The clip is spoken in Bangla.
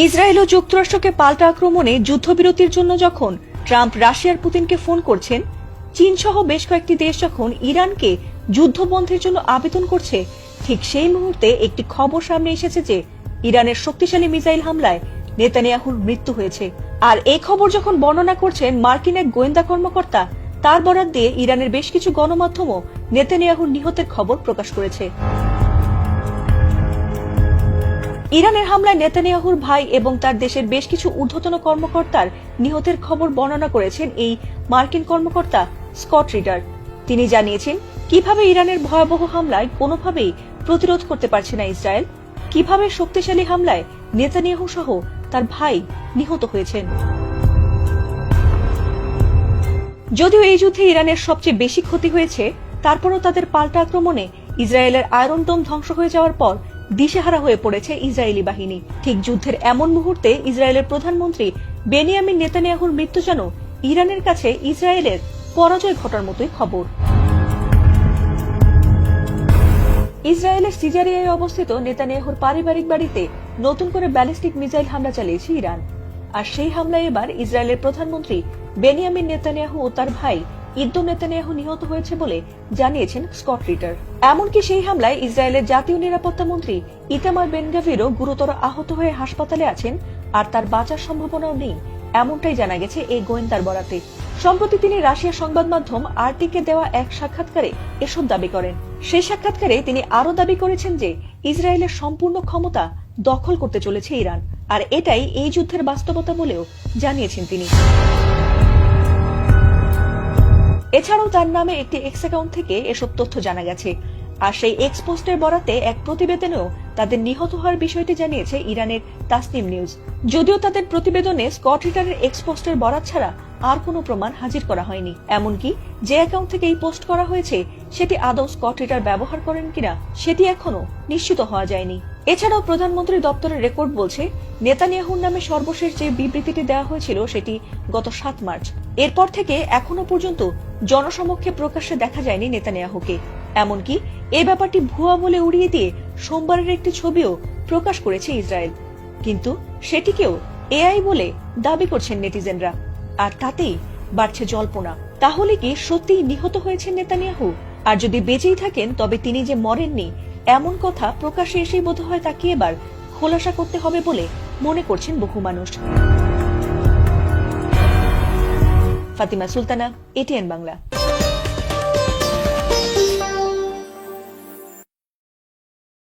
ইসরায়েল ও যুক্তরাষ্ট্রকে পাল্টা আক্রমণে যুদ্ধবিরতির জন্য যখন ট্রাম্প রাশিয়ার পুতিনকে ফোন করছেন, চীন সহ বেশ কয়েকটি দেশ যখন ইরানকে যুদ্ধ বন্ধের জন্য আবেদন করছে, ঠিক সেই মুহূর্তে একটি খবর সামনে এসেছে যে ইরানের শক্তিশালী মিসাইল হামলায় নেতানিয়াহুর মৃত্যু হয়েছে। আর এই খবর যখন বর্ণনা করছেন মার্কিন এক গোয়েন্দা কর্মকর্তা, তার বরাত দিয়ে ইরানের বেশ কিছু গণমাধ্যমও নেতানিয়াহুর নিহতের খবর প্রকাশ করেছে। ইরানের হামলায় নেতানিয়াহুর ভাই এবং তার দেশের বেশ কিছু ঊর্ধ্বতন কর্মকর্তার নিহতের খবর বর্ণনা করেছেন এই মার্কিন কর্মকর্তা স্কট রিডার। তিনি জানিয়েছেন কিভাবে ইরানের ভয়াবহ হামলায় কোনোভাবেই প্রতিরোধ করতে পারছে না ইসরায়েল, কিভাবে শক্তিশালী হামলায় নেতানিয়াহু সহ তার ভাই নিহত হয়েছেন। যদিও এই যুদ্ধে ইরানের সবচেয়ে বেশি ক্ষতি হয়েছে, তারপরও তাদের পাল্টা আক্রমণে ইসরায়েলের আয়রন ডোম ধ্বংস হয়ে যাওয়ার পর দিশেহারা হয়ে পড়েছে ইসরায়েলি বাহিনী। ঠিক যুদ্ধের এমন মুহূর্তে ইসরায়েলের প্রধানমন্ত্রী বেনিয়ামিন নেতানিয়াহুর মৃত্যু যেন ইরানের কাছে ইসরায়েলের পরাজয় ঘটার মতোই খবর। ইসরায়েলের সিজারিয়ায় অবস্থিত নেতানিয়াহুর পারিবারিক বাড়িতে নতুন করে ব্যালিস্টিক মিসাইল হামলা চালিয়েছে ইরান। আর সেই হামলায় এবার ইসরায়েলের প্রধানমন্ত্রী বেনিয়ামিন নেতানিয়াহু ও তার ভাই ইদ্দো নেতানিয়াহু নিহত হয়েছে বলে জানিয়েছেন স্কট রিডার। এমনকি সেই হামলায় ইসরায়েলের জাতীয় নিরাপত্তা মন্ত্রী ইতামার বেন গাভিরও গুরুতর আহত হয়ে হাসপাতালে আছেন, আর তার বাঁচার সম্ভাবনাও নেই, এমনটাই জানা গেছে এই গোয়েন্দার বরাতে। সম্প্রতি তিনি রাশিয়া সংবাদ মাধ্যম আরটিকে দেওয়া এক সাক্ষাৎকারে এসব দাবি করেন। সেই সাক্ষাৎকারে তিনি আরো দাবি করেছেন যে ইসরায়েলের সম্পূর্ণ ক্ষমতা দখল করতে চলেছে ইরান, আর এটাই এই যুদ্ধের বাস্তবতা বলেও জানিয়েছেন তিনি। এছাড়াও তার নামে একটি এক্স অ্যাকাউন্ট থেকে এসব তথ্য জানা গেছে। আর সেই এক্স পোস্টের বরাতে এক প্রতিবেদনেও তাদের নিহত হওয়ার বিষয়টি জানিয়েছে ইরানের তাসনিম নিউজ। যদিও তাদের প্রতিবেদনে স্কট রিডারের এক্স পোস্টের বরাত ছাড়া আর কোনো প্রমাণ হাজির করা হয়নি। এমনকি যে অ্যাকাউন্ট থেকে এই পোস্ট করা হয়েছে সেটি আদৌ স্কট রিডার ব্যবহার করেন কিনা সেটি এখনো নিশ্চিত হওয়া যায়নি। এছাড়াও প্রধানমন্ত্রী দপ্তরের রেকর্ড বলছে নেতানিয়াহুর নামে সর্বশেষ যে বিবৃতিটি দেওয়া হয়েছিল সেটি গত 7 মার্চ। এরপর থেকে এখনো পর্যন্ত জনসমক্ষে প্রকাশ্যে দেখা যায়নি নেতানিয়াহুকে। এমনকি এই ব্যাপারটি ভুয়া বলে উড়িয়ে দিয়ে সোমবারের একটি ছবিও প্রকাশ করেছে ইসরায়েল, কিন্তু সেটিকেও এআই বলে দাবি করছেন নেটিজেনরা। আর তাতেই বাড়ছে জল্পনা, তাহলে কি সত্যিই নিহত হয়েছেন নেতানিয়াহু? আর যদি বেঁচেই থাকেন তবে তিনি যে মরেননি এমন কথা প্রকাশ্যে এসেই বোধহয় তাকে এবার খোলাসা করতে হবে বলে মনে করছেন বহু মানুষ। ফাতিমা সুলতানা, এটিএন বাংলা।